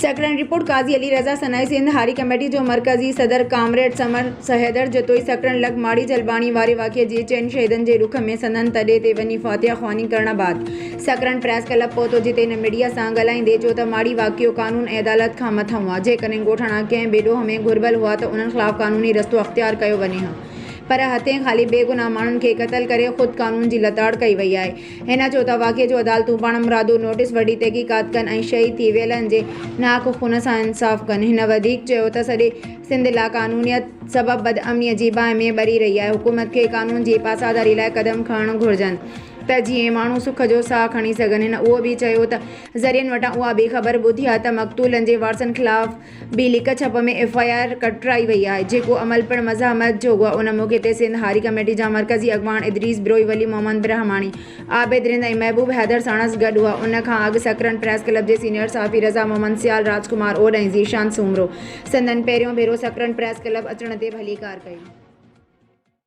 सकरन report काजी अली रज़ा सनाई सिंध हारी committee जो मरकज़ी सदर कामरेड समर सहैदर जतोई सकरन लग माड़ी जलबाणी वारे वाक़े जे चैन शहीदन जे रुख में संदन तॾे ते वञी फातिहा ख़्वानी करण बाद सकरन प्रेस क्लब पहुतो जिते इन मीडिया सां ॻाल्हाईंदे चयो त माड़ी वाक़ियो कानून ऐं अदालत खां मथां हुआ। जेकॾहिं ॻोठाणा कंहिं बेॾोह में घुर्बल हुआ त उन्हनि ख़िलाफ़ कानूनी रस्तो अख़्तियार कयो वञे हा, पर हथे ख़ाली बेगुनाह माण्हुनि खे क़तल करे ख़ुद कानून जी लताड़ कई वई आहे। हिन चयो त वाक़िए जो अदालतूं पाण मुरादो नोटिस वठी तहक़ीक़ात कनि ऐं शहीद थी वियलनि जे नाहक खून सां इंसाफ़ कनि। हिन वधीक चयो त सॼे सिंध लाक़ानूनियत सबबि बदअमनीअ जी बाहि में ॿरी रही आहे। हुकूमत खे कानून जी पासादारी लाइ क़दम खणणु घुरिजनि त जीअं माण्हू सुख जो साह खणी सघनि। हिन उहो बि चयो त ज़रियनि वटां उहा बि ख़बर ॿुधी आहे त मक़तूलनि जे वारसनि ख़िलाफ़ बि लिक छप में FIR कटाई वई आहे, जेको अमल पिणु मज़ाहमत जो हुआ। उन मौक़े ते सिंध हारी कमेटी जा मरकज़ी अॻवान इदरीस बिरोई, वली मोहम्मद ब्रहमानी, आबिद रिंद ऐं महबूब हैदर साणस गॾु हुआ। उन खां अॻु सकरन प्रेस क्लब जे सीनियर सहाफ़ी रज़ा मोहम्मद सियाल, राजकुमार ओड ऐं ज़ीशान सूमरो संदनि पहिरियों भेरो सकरन प्रेस क्लब अचण ते भलीकार कई।